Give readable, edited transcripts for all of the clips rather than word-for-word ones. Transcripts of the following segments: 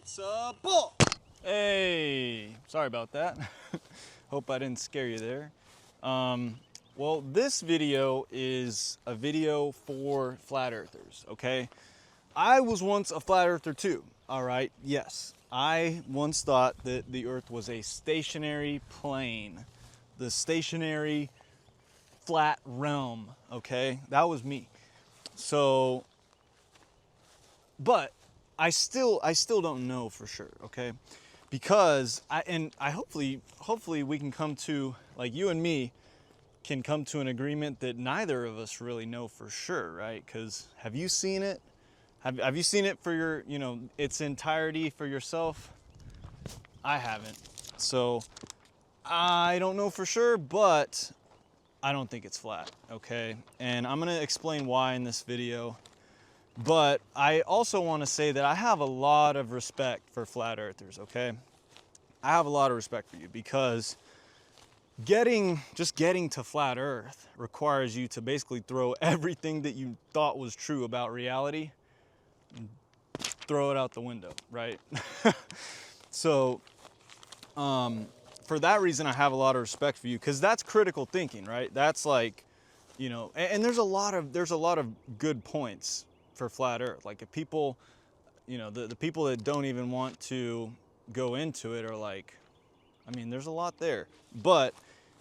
It's a bull. Hey, sorry about that. Hope I didn't scare you there. Well, this video is a video for flat earthers, okay? I was once a flat earther too, all right? Yes, I once thought that the earth was a stationary plane, the stationary flat realm, okay? That was me. So, but I still don't know for sure, okay? Because hopefully we can come to, like, you and me can come to an agreement that neither of us really know for sure, right? Because have you seen it? Have you seen it for your, its entirety for yourself? I haven't. So I don't know for sure, but I don't think it's flat, okay? And I'm gonna explain why in this video. But I also want to say that I have a lot of respect for flat earthers, okay? I have a lot of respect for you because just getting to flat earth requires you to basically throw everything that you thought was true about reality and throw it out the window, right? So for that reason, I have a lot of respect for you because that's critical thinking, right? That's like, and there's a lot of good points for flat earth. Like, if people, the people that don't even want to go into it are like, I mean, there's a lot there, but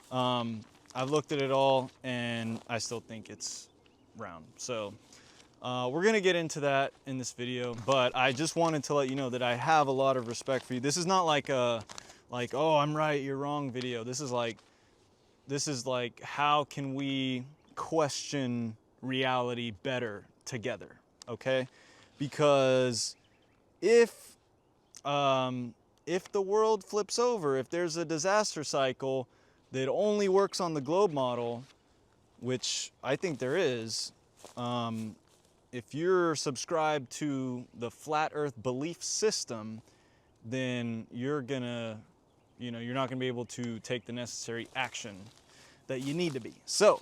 I've looked at it all and I still think it's round. So we're gonna get into that in this video, but I just wanted to let you know that I have a lot of respect for you. This is not like oh, I'm right, you're wrong video. This is like how can we question reality better together, okay? Because if the world flips over, if there's a disaster cycle that only works on the globe model, which I think there is, if you're subscribed to the flat earth belief system, then you're gonna, you're not gonna be able to take the necessary action that you need to be. So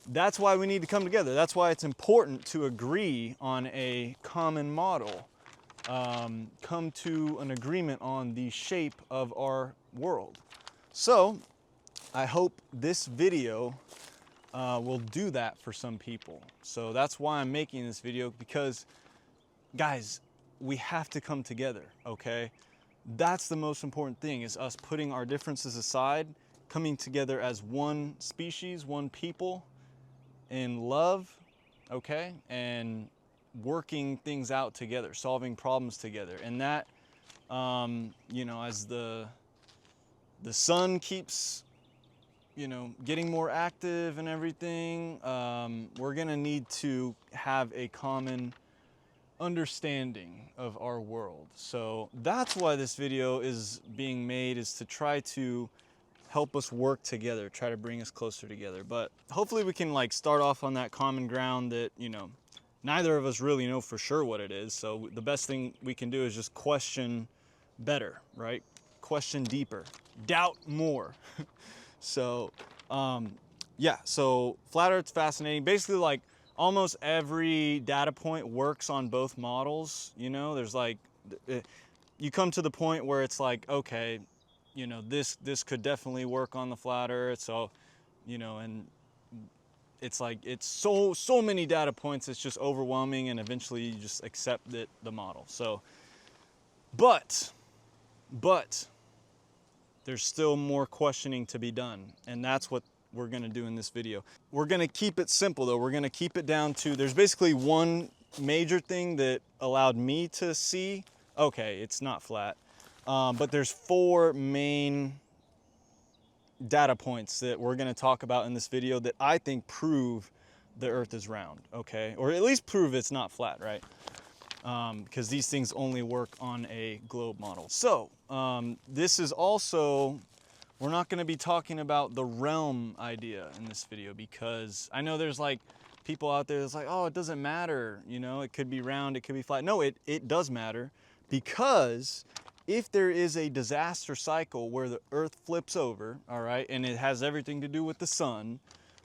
that's why we need to come together. That's why it's important to agree on a common model. Come to an agreement on the shape of our world. So I hope this video will do that for some people. So that's why I'm making this video, because guys, we have to come together, okay? That's the most important thing, is us putting our differences aside, coming together as one species, one people in love, okay? And working things out together, solving problems together. And that, as the sun keeps, getting more active and everything, we're gonna need to have a common understanding of our world. So that's why this video is being made, is to try to help us work together, try to bring us closer together. But hopefully we can start off on that common ground that, neither of us really know for sure what it is. So the best thing we can do is just question better, right? Question deeper, doubt more. So, yeah, so flat earth's fascinating. Basically, almost every data point works on both models. There's you come to the point where it's like, okay, this could definitely work on the flat earth. So, and it's so many data points, it's just overwhelming, and eventually you just accept the model. So, but there's still more questioning to be done, and that's what we're gonna do in this video. We're gonna keep it simple though. We're gonna keep it down to, there's basically one major thing that allowed me to see, okay, it's not flat, but there's 4 main data points that we're gonna talk about in this video that I think prove the earth is round, okay? Or at least prove it's not flat, right? Because these things only work on a globe model. So this is also, we're not gonna be talking about the realm idea in this video, because I know there's people out there that's like, oh, it doesn't matter, it could be round, it could be flat. No, it does matter, because if there is a disaster cycle where the earth flips over, all right, and it has everything to do with the sun,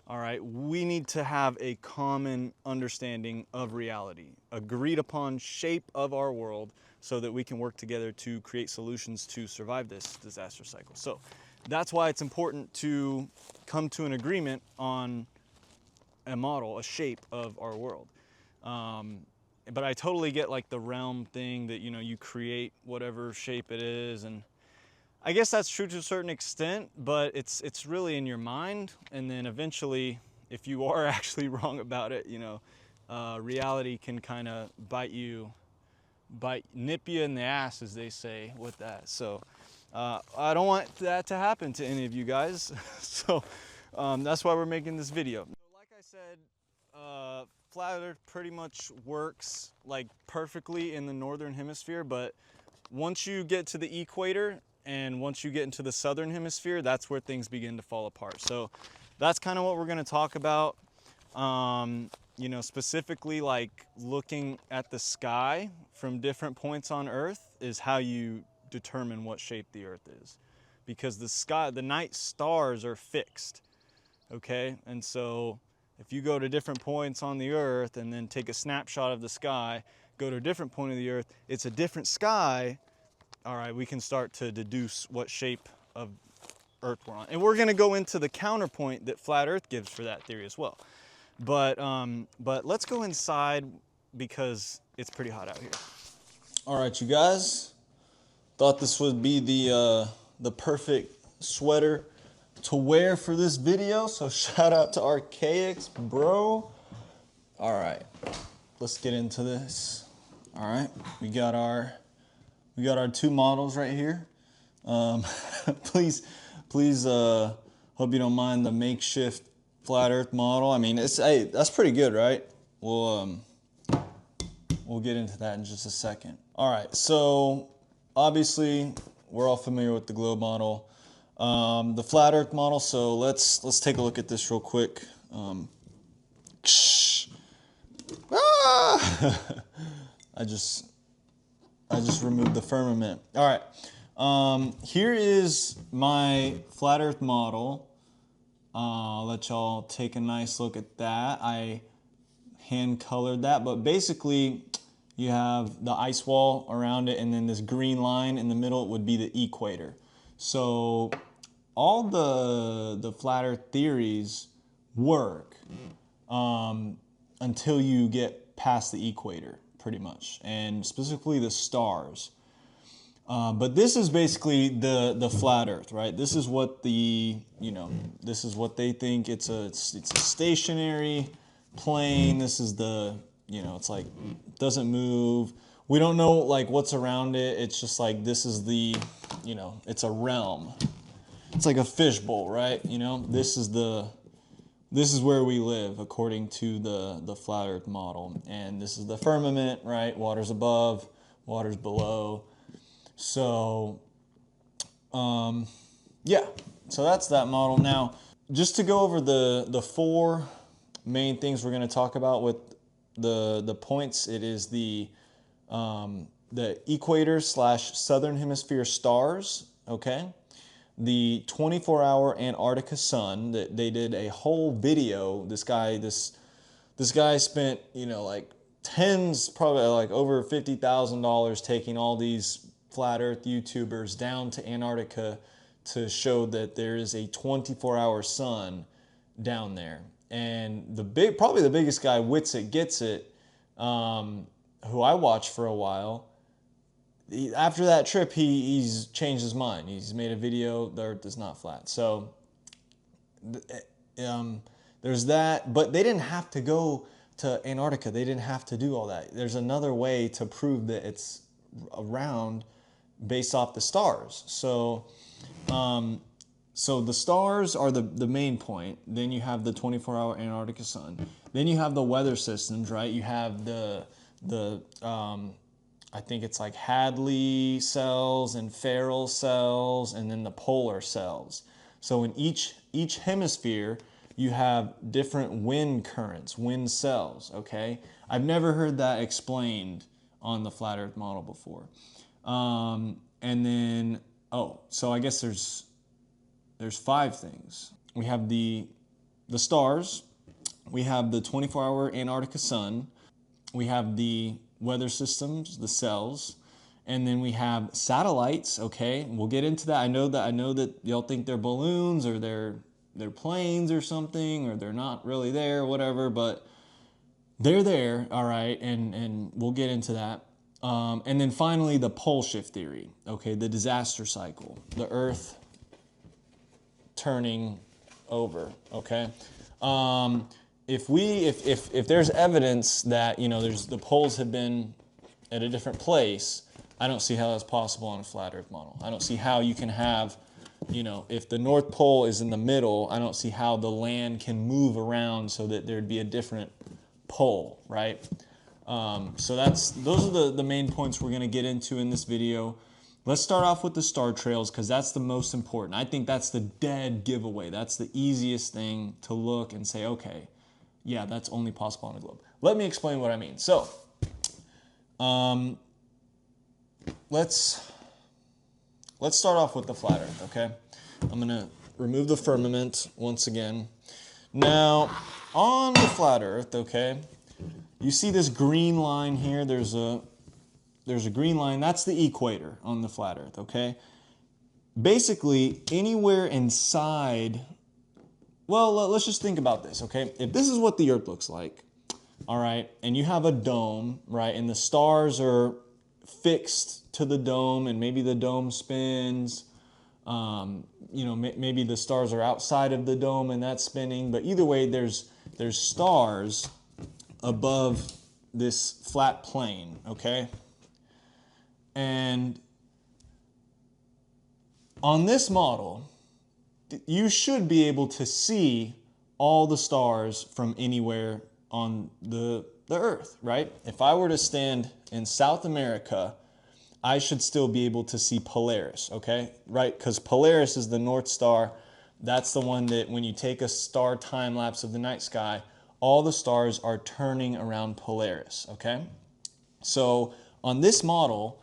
All right, we need to have a common understanding of reality, agreed upon shape of our world, so that we can work together to create solutions to survive this disaster cycle. So that's why it's important to come to an agreement on a model, a shape of our world. But I totally get like the realm thing that, you know, you create whatever shape it is, and I guess that's true to a certain extent, but it's really in your mind, and then eventually, if you are actually wrong about it, you know, reality can kind of nip you in the ass, as they say, with that. So I don't want that to happen to any of you guys. So that's why we're making this video. Like I said, flat Earth pretty much works like perfectly in the northern hemisphere, but once you get to the equator and once you get into the southern hemisphere, that's where things begin to fall apart. So that's kind of what we're going to talk about. You know, specifically like looking at the sky from different points on Earth is how you determine what shape the Earth is, because the night stars are fixed. Okay, and so if you go to different points on the Earth and then take a snapshot of the sky, go to a different point of the Earth, it's a different sky. All right, we can start to deduce what shape of Earth we're on. And we're gonna go into the counterpoint that flat Earth gives for that theory as well. But let's go inside because it's pretty hot out here. All right, you guys, thought this would be the perfect sweater to wear for this video, so shout out to Archaics, bro. All right, let's get into this. All right, we got our two models right here. Please, hope you don't mind the makeshift flat Earth model. I mean, that's pretty good, right? We'll get into that in just a second. All right, so obviously we're all familiar with the globe model, the flat Earth model. So let's take a look at this real quick. I just removed the firmament. All right, here is my flat Earth model. I'll let y'all take a nice look at that. I hand colored that, but basically you have the ice wall around it, and then this green line in the middle would be the equator. So all the flat Earth theories work until you get past the equator, pretty much, and specifically the stars. But this is basically the flat Earth, right? This is what this is what they think. It's a stationary plane. This is it's like doesn't move. We don't know like what's around it. It's just like this is it's a realm. It's like a fishbowl, right? This is where we live according to the flat Earth model, and this is the firmament, right? Water's above, water's below. So, yeah, so that's that model. Now, just to go over the four main things we're going to talk about with the points, it is the equator / southern hemisphere stars, okay? The 24-hour Antarctica sun, that they did a whole video. This guy spent, like tens, probably like over $50,000 taking all these flat Earth YouTubers down to Antarctica to show that there is a 24-hour sun down there. And probably the biggest guy, Wits It Gets It, who I watched for a while, after that trip, he's changed his mind. He's made a video, the Earth is not flat. So there's that, but they didn't have to go to Antarctica. They didn't have to do all that. There's another way to prove that it's around based off the stars. So the stars are the main point. Then you have the 24-hour Antarctica sun. Then you have the weather systems, right? You have the I think it's like Hadley cells and Ferrel cells, and then the polar cells. So in each hemisphere, you have different wind currents, wind cells, okay? I've never heard that explained on the flat Earth model before. And then, so I guess there's 5 things. We have the the stars, we have the 24-hour Antarctica sun, we have the weather systems, the cells, and then we have satellites. Okay, we'll get into that. I know that y'all think they're balloons or they're planes or something, or they're not really there, or whatever, but they're there, all right, and we'll get into that. And then finally, the pole shift theory, okay, the disaster cycle, the Earth turning over, okay. If there's evidence that, you know, the poles have been at a different place, I don't see how that's possible on a flat Earth model. I don't see how you can have, you know, if the North Pole is in the middle, I don't see how the land can move around so that there'd be a different pole, right? So those are the main points we're going to get into in this video. Let's start off with the star trails because that's the most important. I think that's the dead giveaway. That's the easiest thing to look and say, okay, yeah, that's only possible on a globe. Let me explain what I mean. So, let's start off with the flat Earth, okay? I'm going to remove the firmament once again. Now, on the flat Earth, okay, you see this green line here. There's a green line. That's the equator on the flat Earth, okay? Basically, anywhere inside, well, let's just think about this, okay? If this is what the Earth looks like, all right, and you have a dome, right, and the stars are fixed to the dome, and maybe the dome spins, you know, maybe the stars are outside of the dome and that's spinning, but either way, there's stars above this flat plane, okay? And on this model, you should be able to see all the stars from anywhere on the Earth, right? If I were to stand in South America, I should still be able to see Polaris, okay? Right? Because Polaris is the North Star. That's the one that when you take a star time lapse of the night sky, all the stars are turning around Polaris, okay? So on this model,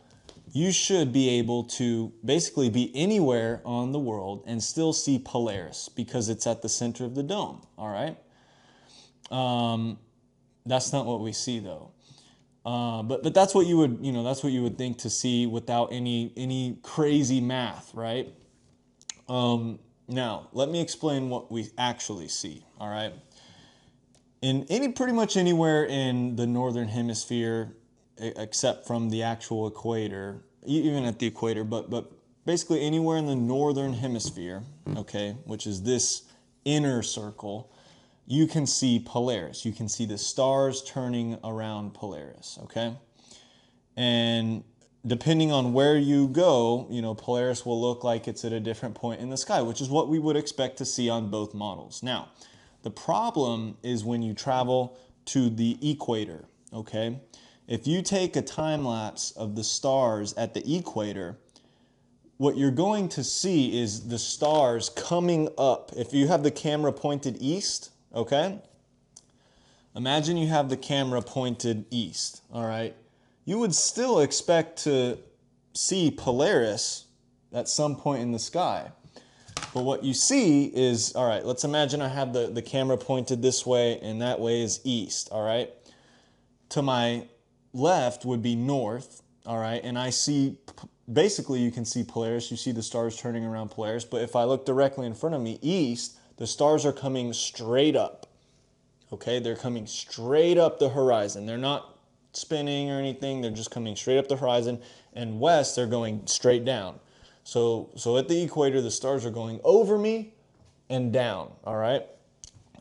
you should be able to basically be anywhere on the world and still see Polaris because it's at the center of the dome, all right? That's not what we see though. But that's what you would, you know, that's what you would think to see without any crazy math, right? Now, let me explain what we actually see, all right? In pretty much anywhere in the northern hemisphere, except from the actual equator, even at the equator, but basically anywhere in the northern hemisphere, okay, which is this inner circle, you can see Polaris. You can see the stars turning around Polaris, okay? And depending on where you go, you know, Polaris will look like it's at a different point in the sky, which is what we would expect to see on both models. Now, the problem is when you travel to the equator, okay? If you take a time lapse of the stars at the equator, what you're going to see is the stars coming up. If you have the camera pointed east, okay? Imagine you have the camera pointed east, all right? You would still expect to see Polaris at some point in the sky. But what you see is, all right, let's imagine I have the camera pointed this way and that way is east, all right? To my left would be north, all right? And I see, basically you can see Polaris, you see the stars turning around Polaris, but if I look directly in front of me, east, the stars are coming straight up, okay? They're coming straight up the horizon. They're not spinning or anything, they're just coming straight up the horizon, and west, they're going straight down. So at the equator, the stars are going over me and down, all right?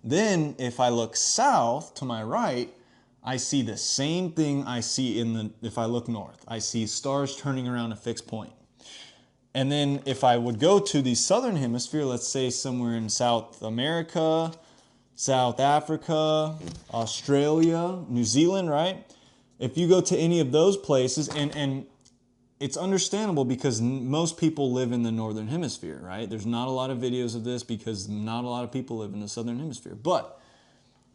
Then if I look south to my right, I see the same thing I see if I look north. I see stars turning around a fixed point. And then if I would go to the southern hemisphere, let's say somewhere in South America, South Africa, Australia, New Zealand, right? If you go to any of those places, and it's understandable because most people live in the northern hemisphere, right? There's not a lot of videos of this because not a lot of people live in the southern hemisphere. But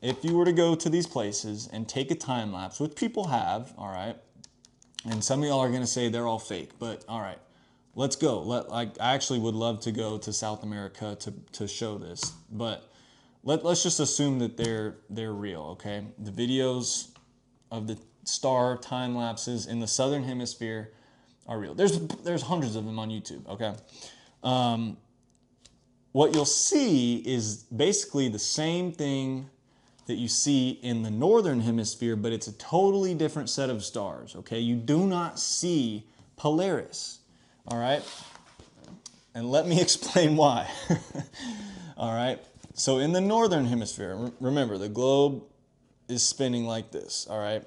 if you were to go to these places and take a time lapse, which people have, all right, and some of y'all are going to say they're all fake, but all right, let's go. I actually would love to go to South America to show this, but let's just assume that they're real, okay? The videos of the star time lapses in the southern hemisphere are real. There's hundreds of them on YouTube, okay? What you'll see is basically the same thing that you see in the northern hemisphere, but it's a totally different set of stars, okay? You do not see Polaris, all right? And let me explain why. All right, so in the northern hemisphere, remember the globe is spinning like this, all right?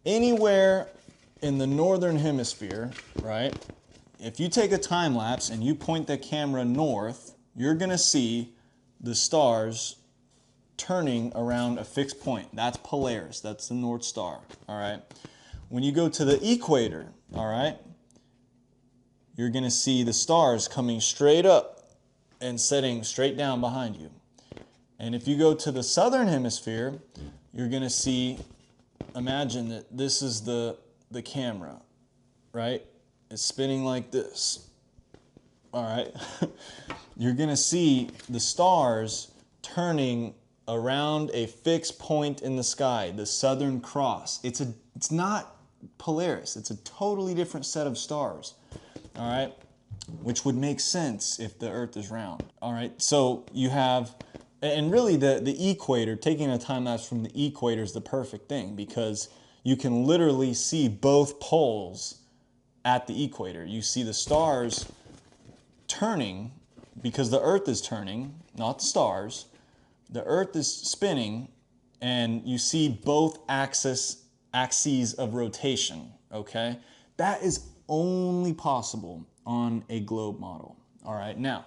Anywhere in the northern hemisphere, right, if you take a time lapse and you point the camera north, you're gonna see the stars turning around a fixed point. That's Polaris, that's the North Star, all right? When you go to the equator, all right, you're gonna see the stars coming straight up and setting straight down behind you. And if you go to the southern hemisphere, you're gonna see, imagine that this is the camera, right? It's spinning like this, all right? You're gonna see the stars turning around a fixed point in the sky, the Southern Cross. It's not Polaris, it's a totally different set of stars, all right? Which would make sense if the Earth is round, all right? So you have, and really the equator, taking a time lapse from the equator is the perfect thing because you can literally see both poles at the equator. You see the stars turning because the Earth is turning, not the stars. The Earth is spinning, and you see both axes of rotation, okay? That is only possible on a globe model, all right? Now,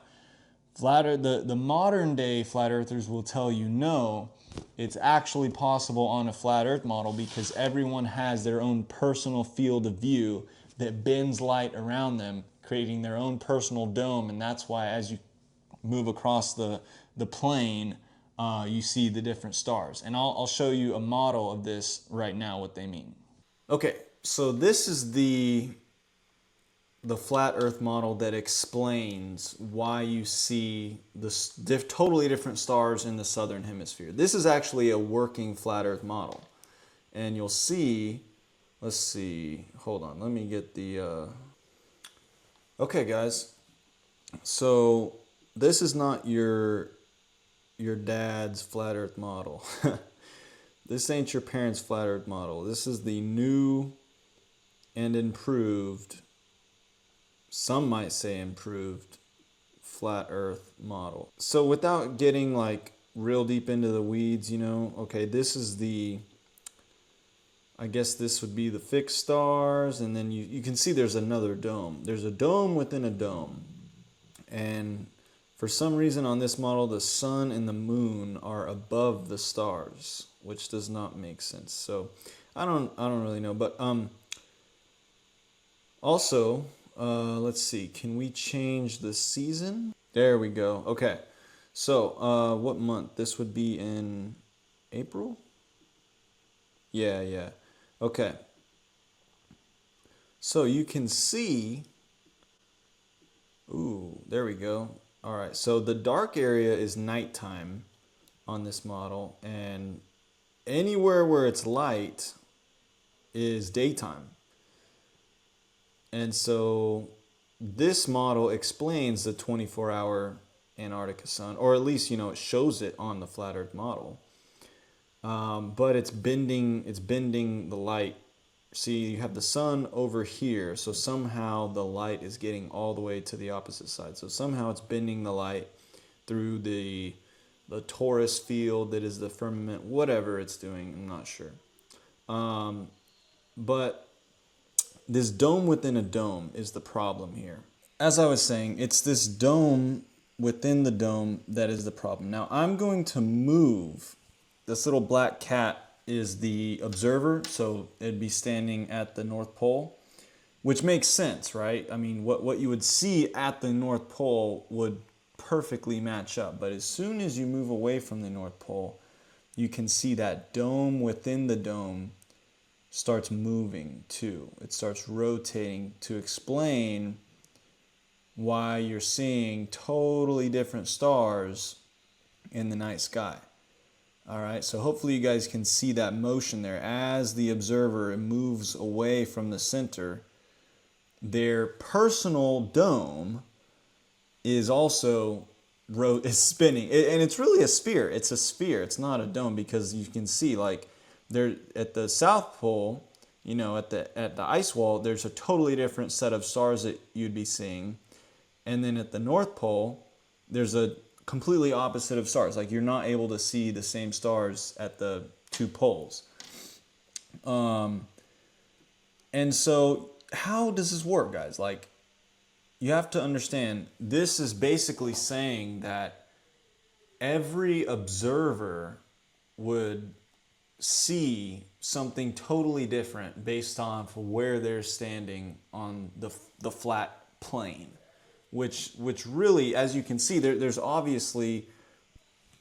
the modern day flat earthers will tell you no, it's actually possible on a flat earth model because everyone has their own personal field of view that bends light around them, creating their own personal dome, and that's why as you move across the plane, you see the different stars. And I'll show you a model of this right now, what they mean. Okay, so this is the flat earth model that explains why you see the totally different stars in the southern hemisphere. This is actually a working flat earth model. And you'll see, let's see, hold on, let me get the, okay guys, so this is not your dad's flat earth model. This ain't your parents' flat earth model. This is the new and improved, some might say improved, flat earth model. So without getting like real deep into the weeds, you know, okay, this is I guess this would be the fixed stars, and then you can see there's another dome. There's a dome within a dome. And for some reason on this model, the sun and the moon are above the stars, which does not make sense. So I don't really know, but also let's see, can we change the season? There we go. Okay, so what month? This would be in April? Yeah. Okay. So you can see, ooh, there we go. All right, so the dark area is nighttime on this model, and anywhere where it's light is daytime. And so this model explains the 24-hour Antarctica sun, or at least, you know, it shows it on the flat earth model. But it's bending the light. See, you have the sun over here, so somehow the light is getting all the way to the opposite side. So somehow it's bending the light through the torus field that is the firmament, whatever it's doing, I'm not sure. But this dome within a dome is the problem here. As I was saying, it's this dome within the dome that is the problem. Now I'm going to move. This little black cat is the observer, so it'd be standing at the North Pole, which makes sense, right? I mean, what you would see at the North Pole would perfectly match up, but as soon as you move away from the North Pole, you can see that dome within the dome starts moving too. It starts rotating to explain why you're seeing totally different stars in the night sky. All right, so hopefully you guys can see that motion there. As the observer moves away from the center, their personal dome is also is spinning. And it's really a sphere. It's a sphere. It's not a dome, because you can see, like, there at the South Pole, you know, at the ice wall, there's a totally different set of stars that you'd be seeing. And then at the North Pole, there's a completely opposite of stars. Like, you're not able to see the same stars at the two poles. And so how does this work, guys? Like, you have to understand, this is basically saying that every observer would see something totally different based on where they're standing on the flat plane, which really, as you can see, there's obviously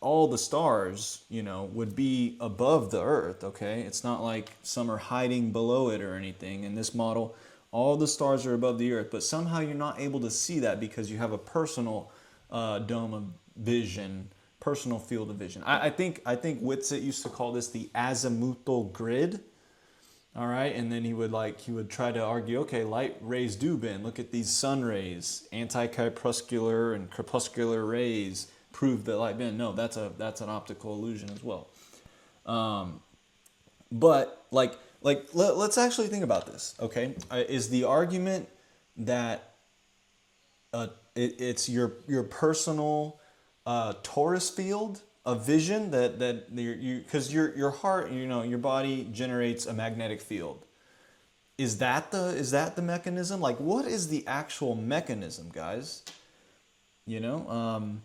all the stars, you know, would be above the Earth. Okay, it's not like some are hiding below it or anything. In this model, all the stars are above the Earth, but somehow you're not able to see that because you have a personal dome of vision, personal field of vision. I think Whitsitt used to call this the azimuthal grid. All right, and then he would try to argue, okay, light rays do bend. Look at these sun rays, anti-crepuscular and crepuscular rays prove that light bend. No, that's an optical illusion as well. But let's actually think about this. Okay, is the argument that it's your personal torus field of vision that because your heart, you know, your body generates a magnetic field. Is that the mechanism? Like, what is the actual mechanism, guys? You know,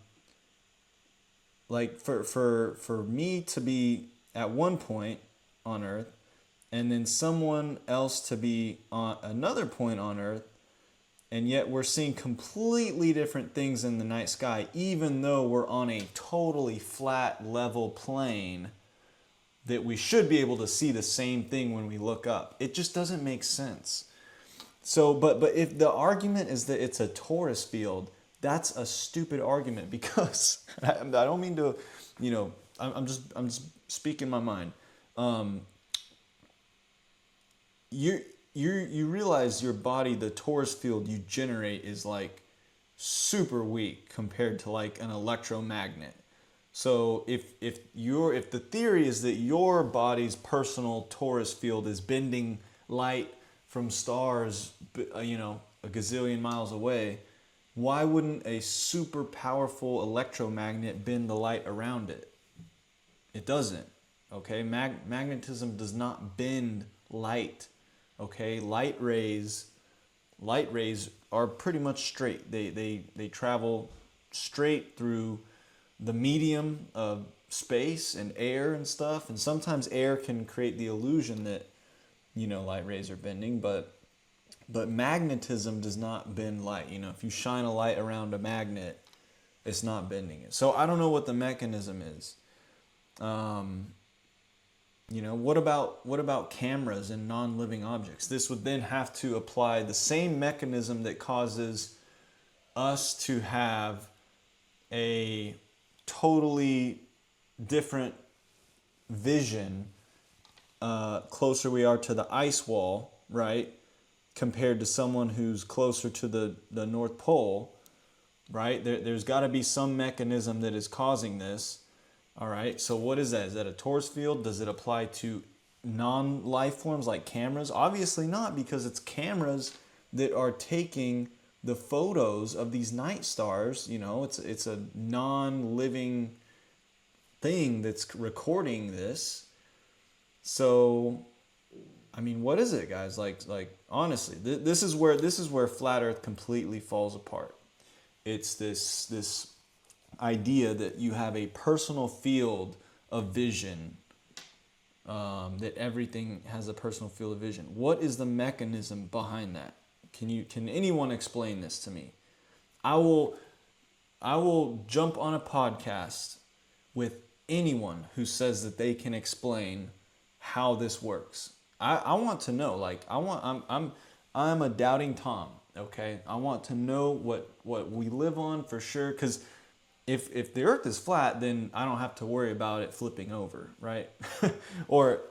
like for me to be at one point on Earth, and then someone else to be on another point on Earth, and yet we're seeing completely different things in the night sky, even though we're on a totally flat, level plane, that we should be able to see the same thing when we look up. It just doesn't make sense. So, but if the argument is that it's a torus field, that's a stupid argument, because I don't mean to, you know, I'm just speaking my mind. You realize your body, the torus field you generate is like super weak compared to like an electromagnet. So if the theory is that your body's personal torus field is bending light from stars, you know, a gazillion miles away, why wouldn't a super powerful electromagnet bend the light around it? It doesn't. Okay, magnetism does not bend light. Okay, light rays are pretty much straight. They travel straight through the medium of space and air and stuff, and sometimes air can create the illusion that, you know, light rays are bending, but magnetism does not bend light. You know, if you shine a light around a magnet, it's not bending it. So I don't know what the mechanism is. You know, what about cameras and non-living objects? This would then have to apply the same mechanism that causes us to have a totally different vision closer we are to the ice wall, right, compared to someone who's closer to the North Pole, right? There's got to be some mechanism that is causing this. All right, so what is that? Is that a torus field? Does it apply to non-life forms like cameras? Obviously not, because it's cameras that are taking the photos of these night stars. You know, it's a non-living thing that's recording this. So, I mean, what is it, guys? Like honestly, this is where flat Earth completely falls apart. It's this idea that you have a personal field of vision, that everything has a personal field of vision. What is the mechanism behind that? Can anyone explain this to me? I will jump on a podcast with anyone who says that they can explain how this works. I want to know. Like, I'm a doubting Tom. Okay, I want to know what we live on for sure, because if the Earth is flat, then I don't have to worry about it flipping over, right? Or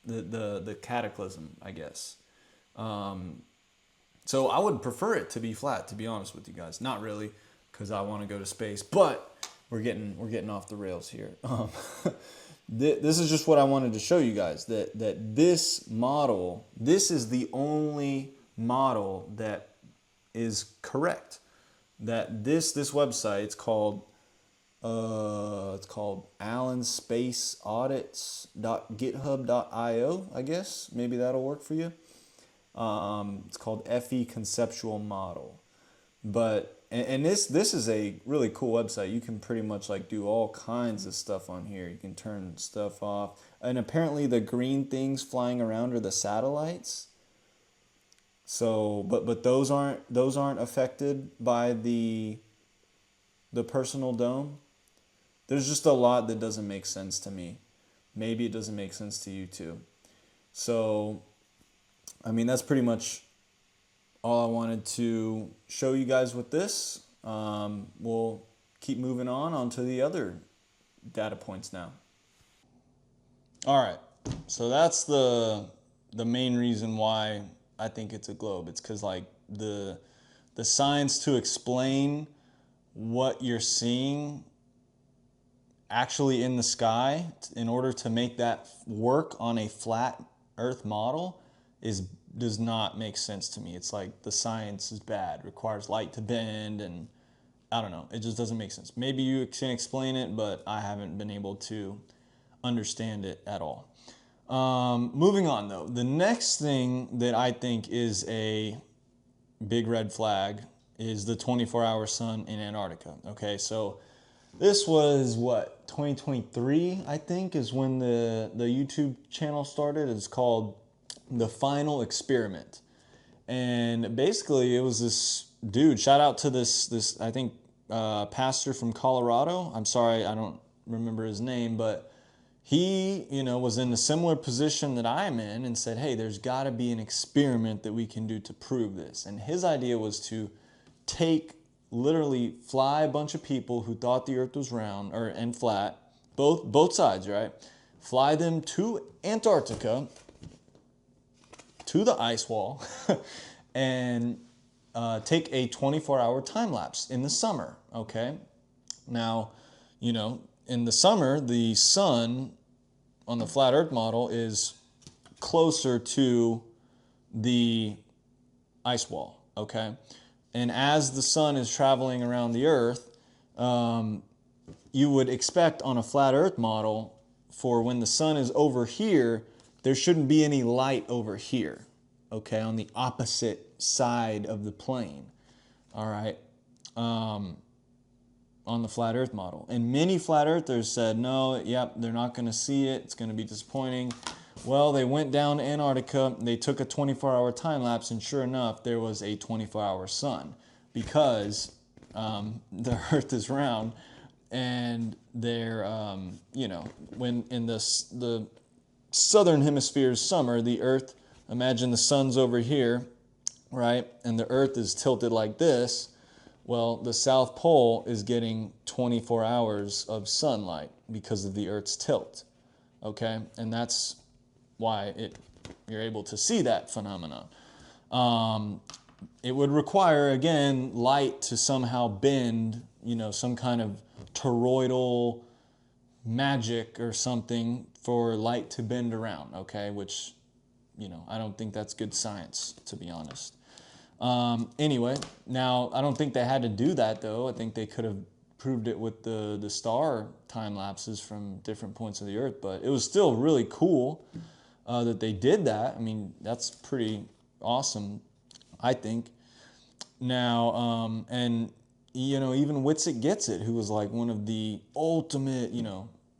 the cataclysm, I guess. So I would prefer it to be flat, to be honest with you guys. Not really, because I want to go to space, but we're getting off the rails here. This is just what I wanted to show you guys, that this model, this is the only model that is correct. That this website, it's called allenspaceaudits.github.io, I guess. Maybe that'll work for you. It's called FE Conceptual Model. But and this is a really cool website. You can pretty much like do all kinds of stuff on here. You can turn stuff off. And apparently the green things flying around are the satellites. So, but those aren't affected by the personal dome. There's just a lot that doesn't make sense to me. Maybe it doesn't make sense to you too. So, I mean, that's pretty much all I wanted to show you guys with this. We'll keep moving on to the other data points now. All right, so that's the main reason why I think it's a globe. It's because like the science to explain what you're seeing actually in the sky in order to make that work on a flat Earth model does not make sense to me. It's like the science is bad, requires light to bend, and I don't know. It just doesn't make sense. Maybe you can explain it, but I haven't been able to understand it at all. Moving on though, the next thing that I think is a big red flag is the 24-hour sun in Antarctica. Okay, so this was what, 2023, I think, is when the YouTube channel started. It's called The Final Experiment. And basically it was this dude, shout out to this I think pastor from Colorado. I'm sorry, I don't remember his name, but he, was in a similar position that I'm in and said, hey, there's got to be an experiment that we can do to prove this. And his idea was to literally fly a bunch of people who thought the Earth was round and flat, both sides, right? Fly them to Antarctica, to the ice wall, and take a 24-hour time lapse in the summer, okay? Now, in the summer, the sun on the flat Earth model is closer to the ice wall, okay? And as the sun is traveling around the Earth, you would expect on a flat Earth model for when the sun is over here, there shouldn't be any light over here, okay, on the opposite side of the plane, all right? On the flat Earth model. And many flat earthers said, no, yep, they're not going to see it. It's going to be disappointing. Well, they went down to Antarctica. They took a 24-hour time lapse, and sure enough, there was a 24-hour sun because the Earth is round, and they're, when in the southern hemisphere's summer, the Earth, imagine the sun's over here, right, and the Earth is tilted like this. Well, the South Pole is getting 24 hours of sunlight because of the Earth's tilt, okay? And that's why you're able to see that phenomenon. It would require, again, light to somehow bend, some kind of toroidal magic or something for light to bend around, okay? Which, I don't think that's good science, to be honest. Anyway, now I don't think they had to do that though. I think they could have proved it with the star time lapses from different points of the Earth, but it was still really cool that they did that. I mean, that's pretty awesome, I think. Now, and even Witsit Gets It, who was like one of the ultimate,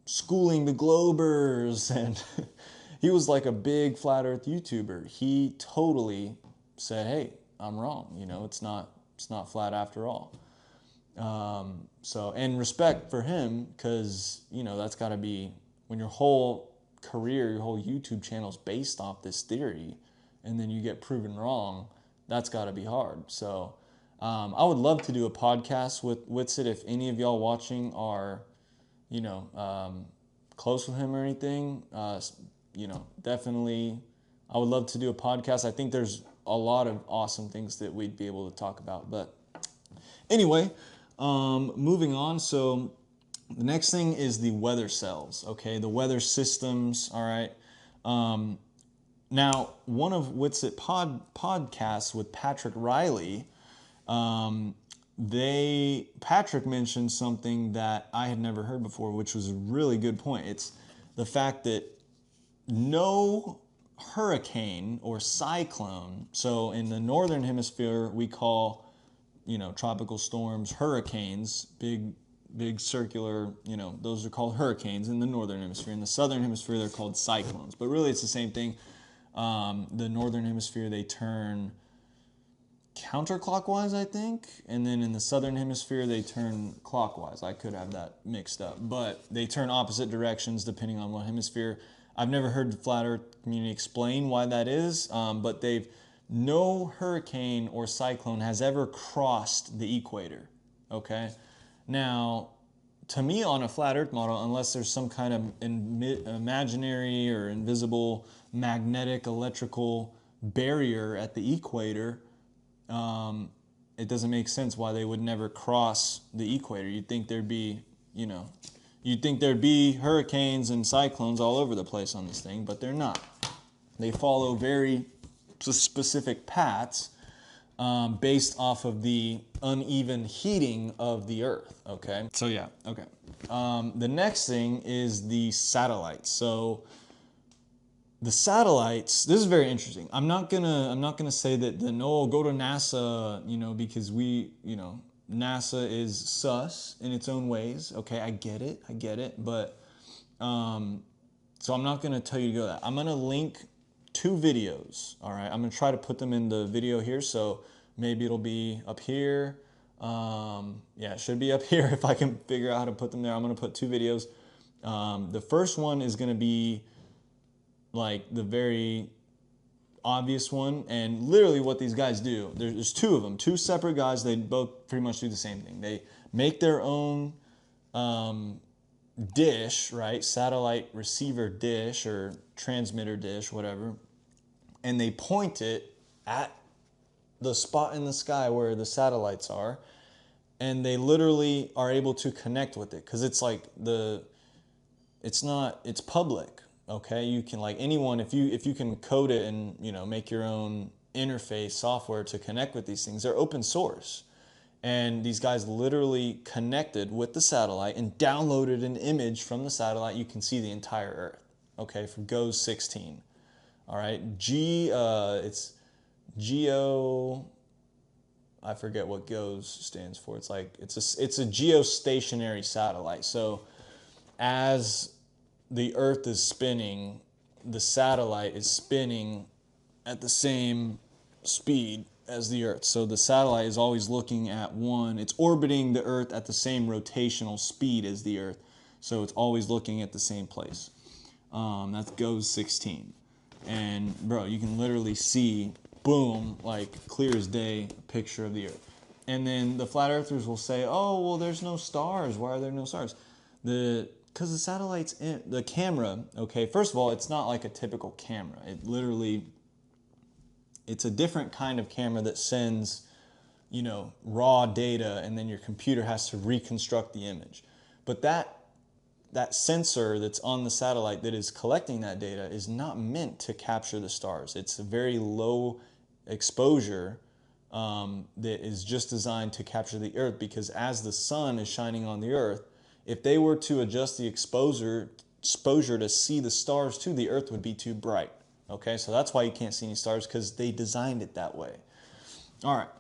schooling the globers, and he was like a big flat Earth YouTuber. He totally said, hey, I'm wrong. It's not flat after all. So, and respect for him, because that's got to be when your whole career, your whole YouTube channel is based off this theory, and then you get proven wrong. That's got to be hard. So, I would love to do a podcast with Witsit if any of y'all watching are, you know, close with him or anything. You know, definitely, I would love to do a podcast. I think there's a lot of awesome things that we'd be able to talk about. But anyway, moving on. So the next thing is the weather cells. Okay, the weather systems. All right. Now, one of Witsit podcasts with Patrick Riley, Patrick mentioned something that I had never heard before, which was a really good point. It's the fact that no hurricane or cyclone, so in the northern hemisphere we call, you know, tropical storms hurricanes, big circular, you know, those are called hurricanes in the northern hemisphere. In the southern hemisphere they're called cyclones, but really it's the same thing. The northern hemisphere they turn counterclockwise, I think, and then in the southern hemisphere they turn clockwise. I could have that mixed up, but they turn opposite directions depending on what hemisphere. I've never heard the flat earth community explain why that is, but no hurricane or cyclone has ever crossed the equator. Okay, now to me on a flat earth model, unless there's some kind of imaginary or invisible magnetic electrical barrier at the equator, it doesn't make sense why they would never cross the equator. You'd think there'd be, you know, hurricanes and cyclones all over the place on this thing, but they're not. They follow very specific paths based off of the uneven heating of the Earth. Okay, so yeah, okay. The next thing is the satellites. So the satellites, this is very interesting. I'm not gonna say that go to NASA, you know, because NASA is sus in its own ways. Okay, I get it, but so I'm not gonna tell you to go that. I'm gonna link 2 videos. All right, I'm gonna try to put them in the video here, so maybe it'll be up here. Yeah, it should be up here if I can figure out how to put them there. I'm gonna put 2 videos. The first one is gonna be like the very obvious one, and literally what these guys do, there's 2 of them, 2 separate guys. They both pretty much do the same thing. They make their own dish, right, satellite receiver dish or transmitter dish, whatever, and they point it at the spot in the sky where the satellites are, and they literally are able to connect with it, because it's like it's public. Okay, you can, like anyone, if you can code it and, you know, make your own interface software to connect with these things, they're open source. And these guys literally connected with the satellite and downloaded an image from the satellite. You can see the entire Earth. Okay, from GOES 16. All right, it's geo. I forget what GOES stands for. It's like it's a geostationary satellite. So as the Earth is spinning, the satellite is spinning at the same speed as the Earth. So the satellite is always looking at it's orbiting the Earth at the same rotational speed as the Earth. So it's always looking at the same place. That's GOES 16. And bro, you can literally see, boom, like clear as day, a picture of the Earth. And then the flat earthers will say, oh, well, there's no stars. Why are there no stars? Because the satellite's in the camera. Okay, first of all, it's not like a typical camera. It's a different kind of camera that sends, you know, raw data, and then your computer has to reconstruct the image. But that sensor that's on the satellite that is collecting that data is not meant to capture the stars. It's a very low exposure that is just designed to capture the Earth, because as the sun is shining on the Earth, if they were to adjust the exposure to see the stars too, the Earth would be too bright. Okay, so that's why you can't see any stars, because they designed it that way. All right,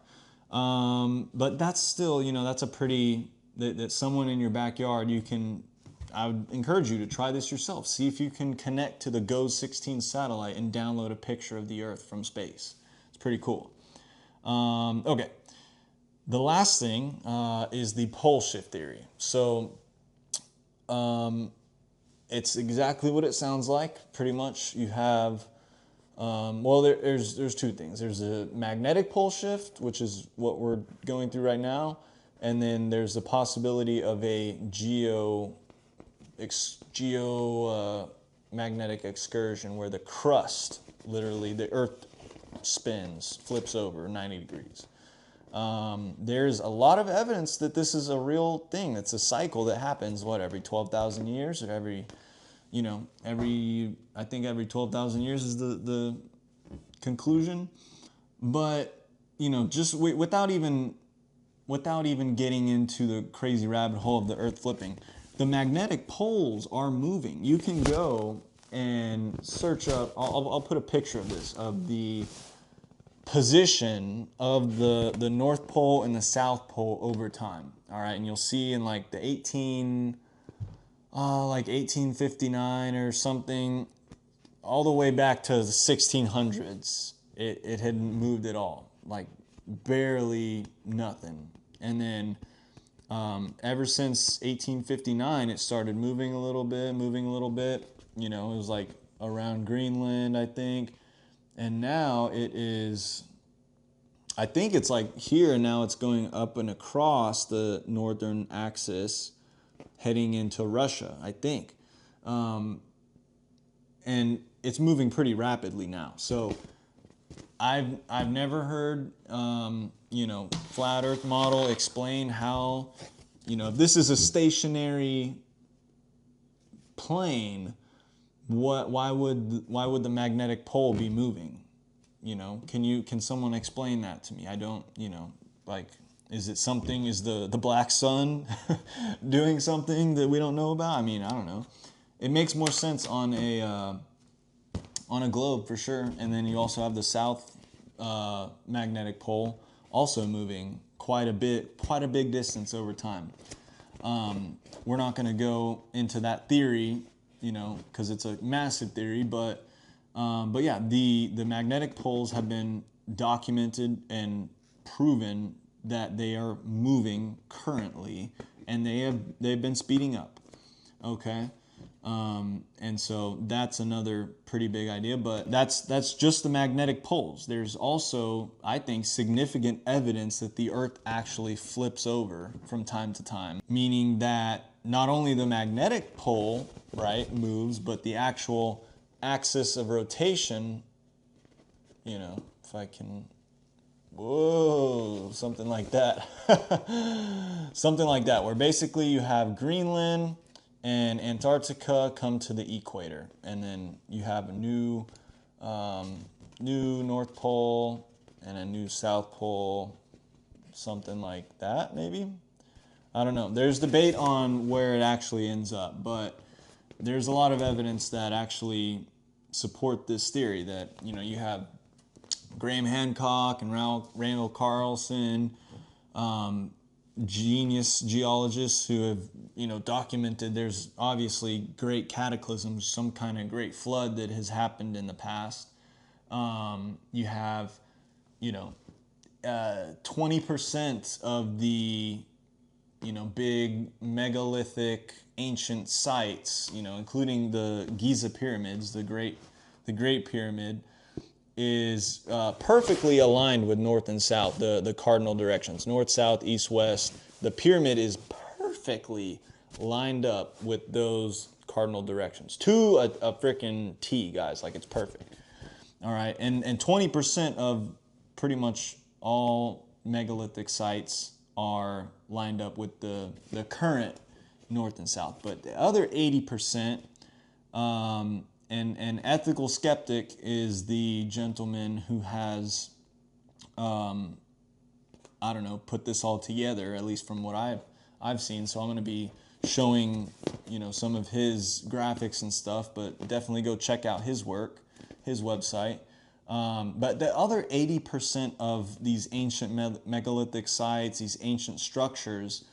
but that's still, you know, that's a pretty, that someone in your backyard, I would encourage you to try this yourself. See if you can connect to the GOES 16 satellite and download a picture of the Earth from space. It's pretty cool. Okay, the last thing is the pole shift theory. So it's exactly what it sounds like. Pretty much you have Well, there's two things. There's a magnetic pole shift, which is what we're going through right now, and then there's the possibility of a magnetic excursion where the crust, literally the Earth spins, flips over 90 degrees. There's a lot of evidence that this is a real thing. It's a cycle that happens, every 12,000 years, or every 12,000 years is the conclusion. But, just without even getting into the crazy rabbit hole of the Earth flipping, the magnetic poles are moving. You can go and search up, I'll put a picture of this, of the position of the North Pole and the South Pole over time. All right, and you'll see in like the 1859 or something, all the way back to the 1600s, it hadn't moved at all, like barely nothing. And then ever since 1859, it started moving a little bit. It was like around Greenland, I think. And now it is, I think it's like here, and now it's going up and across the northern axis, heading into Russia, I think. And it's moving pretty rapidly now. So I've never heard, flat Earth model explain how, if this is a stationary plane, why would the magnetic pole be moving? Can someone explain that to me? I don't, is the black sun doing something that we don't know about? I mean, I don't know. It makes more sense on a globe for sure. And then you also have the south magnetic pole also moving quite a big distance over time. We're not going to go into that theory, because it's a massive theory, but yeah, the magnetic poles have been documented and proven that they are moving currently, and they've been speeding up. Okay, and so that's another pretty big idea, but that's just the magnetic poles. There's also, I think, significant evidence that the Earth actually flips over from time to time, meaning that not only the magnetic pole, right, moves, but the actual axis of rotation, if I can, something like that. Something like that, where basically you have Greenland and Antarctica come to the equator, and then you have a new North Pole and a new South Pole, something like that, maybe. I don't know. There's debate on where it actually ends up, but there's a lot of evidence that actually support this theory that, you have Graham Hancock and Randall Carlson, genius geologists who have, documented there's obviously great cataclysms, some kind of great flood that has happened in the past. You have, 20% of the, big megalithic ancient sites, including the Giza pyramids, the Great Pyramid, is perfectly aligned with north and south, the cardinal directions, north, south, east, west. The pyramid is perfectly lined up with those cardinal directions to a freaking T, guys. Like, it's perfect. All right, and 20% of pretty much all megalithic sites are lined up with the current north and south. But the other 80%, an ethical skeptic is the gentleman who has, put this all together, at least from what I've seen. So I'm going to be showing, some of his graphics and stuff, but definitely go check out his work, his website. But the other 80% of these ancient megalithic sites, these ancient structures,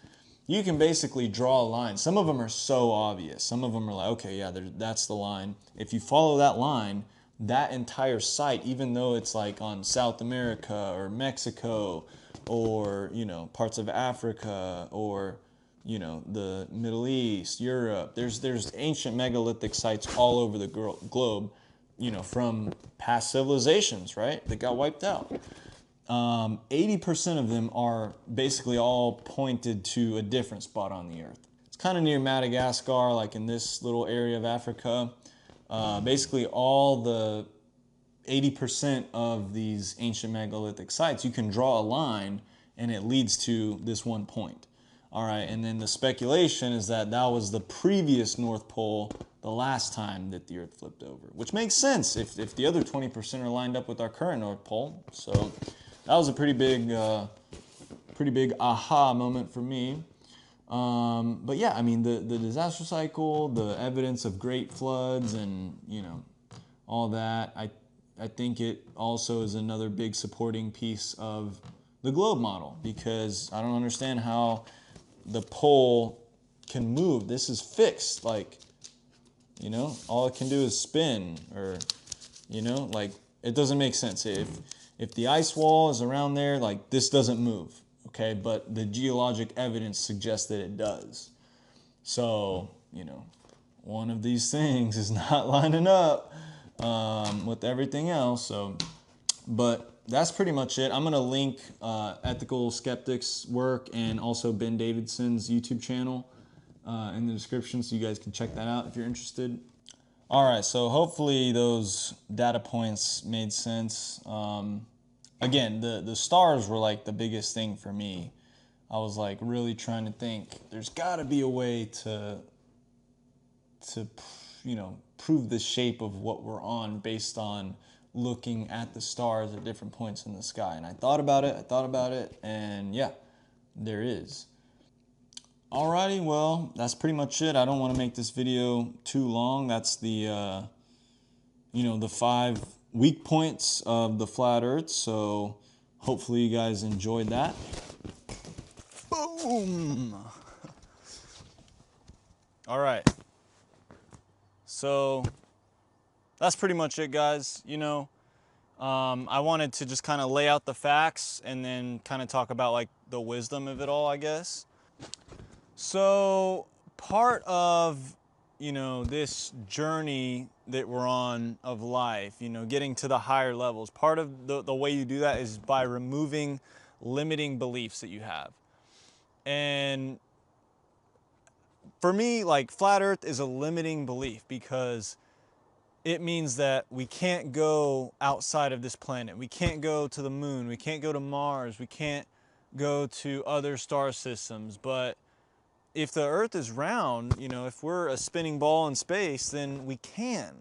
you can basically draw a line. Some of them are so obvious. Some of them are like, okay, yeah, that's the line. If you follow that line, that entire site, even though it's like on South America or Mexico or, parts of Africa or, the Middle East, Europe, there's ancient megalithic sites all over the globe. you know, from past civilizations, right, that got wiped out. 80% of them are basically all pointed to a different spot on the earth. It's kind of near Madagascar, like in this little area of Africa. Basically all the 80% of these ancient megalithic sites, you can draw a line and it leads to this one point. All right, and then the speculation is that that was the previous North Pole the last time that the Earth flipped over, which makes sense if the other 20% are lined up with our current North Pole. So that was a pretty big aha moment for me. But yeah, I mean, the disaster cycle, the evidence of great floods, and you know, all that. I think it also is another big supporting piece of the globe model, because I don't understand how the pole can move. This is fixed. Like, you know, all it can do is spin, or, you know, like, it doesn't make sense. If the ice wall is around there, like, this doesn't move, okay? But the geologic evidence suggests that it does. So, you know, one of these things is not lining up with everything else. So, but that's pretty much it. I'm going to link Ethical Skeptics' work and also Ben Davidson's YouTube channel in the description, so you guys can check that out if you're interested. All right, so hopefully those data points made sense. Again, the stars were like the biggest thing for me. I was like really trying to think, there's got to be a way to you know, prove the shape of what we're on based on looking at the stars at different points in the sky. And I thought about it, and yeah, there is. Alrighty, well, that's pretty much it. I don't want to make this video too long. That's the, you know, the 5 weak points of the flat Earth. So hopefully you guys enjoyed that. Boom! All right. So that's pretty much it, guys. You know, I wanted to just kind of lay out the facts and then kind of talk about like the wisdom of it all, I guess. So part of, you know, this journey that we're on of life, you know, getting to the higher levels, part of the way you do that is by removing limiting beliefs that you have. And for me, like, flat Earth is a limiting belief because it means that we can't go outside of this planet. We can't go to the moon. We can't go to Mars. We can't go to other star systems. But if the Earth is round, you know, if we're a spinning ball in space, then we can.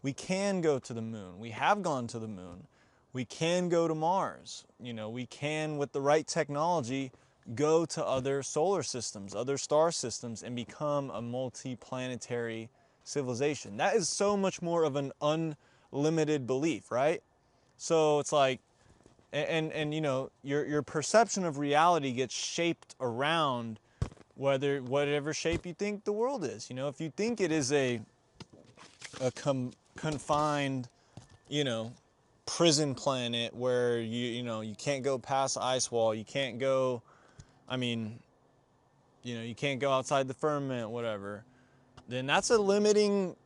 We can go to the moon. We have gone to the moon. We can go to Mars. You know, we can, with the right technology, go to other solar systems, other star systems, and become a multi-planetary civilization. That is so much more of an unlimited belief, right? So it's like, and you know, your perception of reality gets shaped around whatever shape you think the world is. You know, if you think it is a confined, you know, prison planet where you know, you can't go past the ice wall, you can't go, I mean, you know, you can't go outside the firmament, whatever, then that's a limiting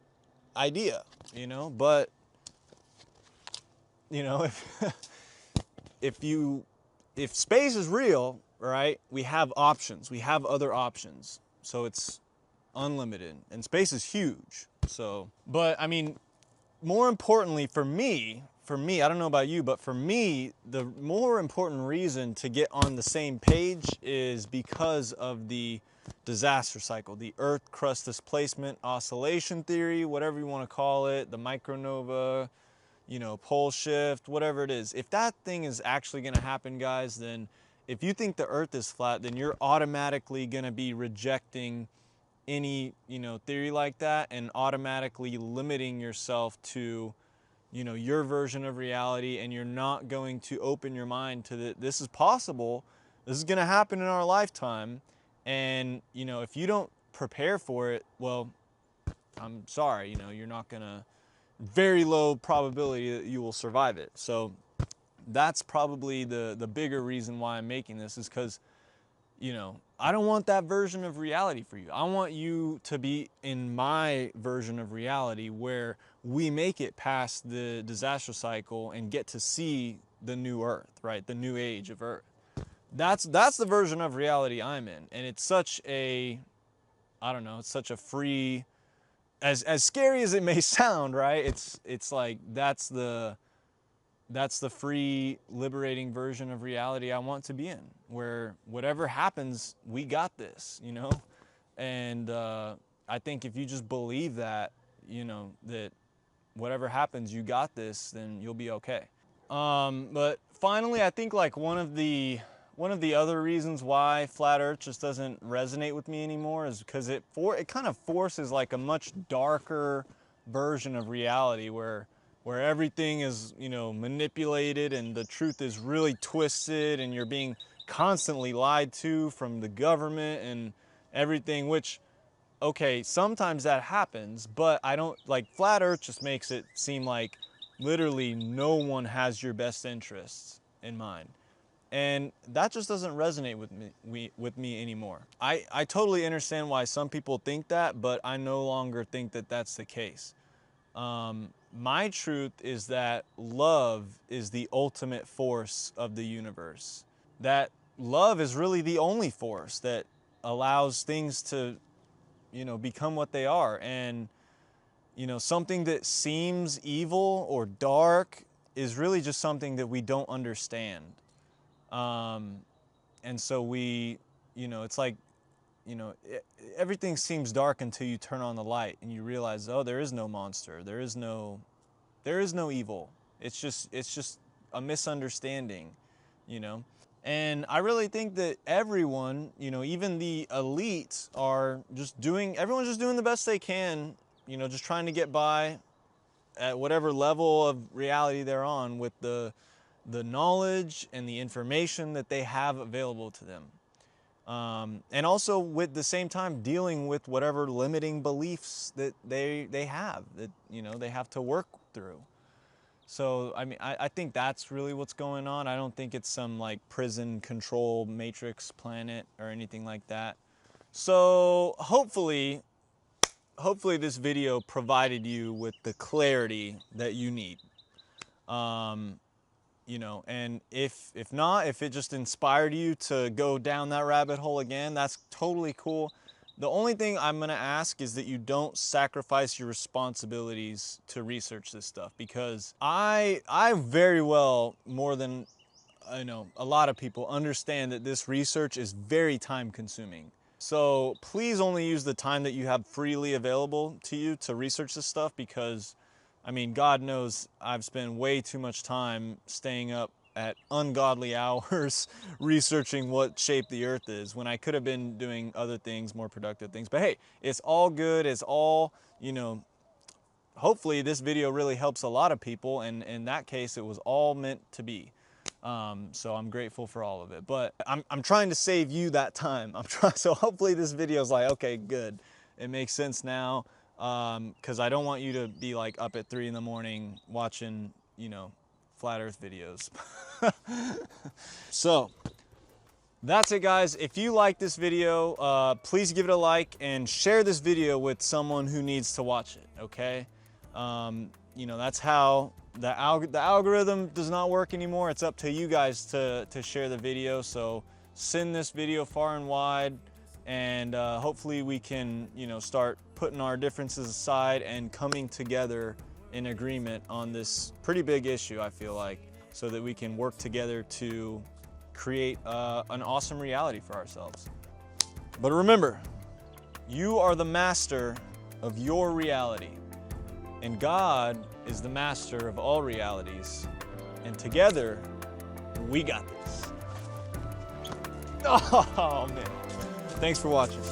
idea, you know. But, you know, if space is real, right, we have options. We have other options. So it's unlimited, and space is huge. So, but I mean, more importantly for me, I don't know about you, but for me, the more important reason to get on the same page is because of the disaster cycle, the Earth crust displacement oscillation theory, whatever you want to call it, the micronova, you know, pole shift, whatever it is. If that thing is actually going to happen, guys, then if you think the Earth is flat, then you're automatically going to be rejecting any, you know, theory like that, and automatically limiting yourself to, you know, your version of reality, and you're not going to open your mind to this is possible, this is going to happen in our lifetime. And, you know, if you don't prepare for it, well, I'm sorry, you know, you're not going to, very low probability that you will survive it. So that's probably the bigger reason why I'm making this, is because, you know, I don't want that version of reality for you. I want you to be in my version of reality, where we make it past the disaster cycle and get to see the new Earth, right? The new age of Earth. That's the version of reality I'm in. And it's such a, I don't know, it's such a free, as scary as it may sound, right? It's like that's the free, liberating version of reality I want to be in, where whatever happens, we got this, you know? And I think if you just believe that, you know, that whatever happens, you got this, then you'll be okay. But finally, I think like one of the other reasons why flat Earth just doesn't resonate with me anymore is because it kind of forces like a much darker version of reality where everything is, you know, manipulated and the truth is really twisted and you're being constantly lied to from the government and everything, which, okay, sometimes that happens, but I don't, like, flat Earth just makes it seem like literally no one has your best interests in mind. And that just doesn't resonate with me anymore. I totally understand why some people think that, but I no longer think that that's the case. My truth is that love is the ultimate force of the universe. That love is really the only force that allows things to, you know, become what they are. And, you know, something that seems evil or dark is really just something that we don't understand. And so we, you know, it's like, you know, everything seems dark until you turn on the light and you realize, oh, there is no monster. There is no evil. It's just a misunderstanding, you know? And I really think that everyone, you know, even the elites everyone's just doing the best they can, you know, just trying to get by at whatever level of reality they're on with the knowledge and the information that they have available to them. And also with the same time dealing with whatever limiting beliefs that they have, that, you know, they have to work through. So, I mean, I think that's really what's going on. I don't think it's some like prison control matrix planet or anything like that. So hopefully this video provided you with the clarity that you need. You know, and if not, if it just inspired you to go down that rabbit hole again, that's totally cool. The only thing I'm gonna ask is that you don't sacrifice your responsibilities to research this stuff, because I very well, more than I know a lot of people, understand that this research is very time consuming. So please only use the time that you have freely available to you to research this stuff, because I mean, God knows I've spent way too much time staying up at ungodly hours researching what shape the Earth is, when I could have been doing other things, more productive things. But hey, it's all good. It's all, you know, hopefully this video really helps a lot of people, and in that case, it was all meant to be. So I'm grateful for all of it. But I'm trying to save you that time. So hopefully this video is like, okay, good. It makes sense now. Because I don't want you to be like up at 3 in the morning watching, you know, flat Earth videos. So that's it, guys. If you like this video, please give it a like and share this video with someone who needs to watch it. Okay. You know, that's how the algorithm does not work anymore. It's up to you guys to share the video. So send this video far and wide, and hopefully we can, you know, start putting our differences aside and coming together in agreement on this pretty big issue, I feel like, so that we can work together to create an awesome reality for ourselves. But remember, you are the master of your reality, and God is the master of all realities, and together we got this. Oh man, thanks for watching.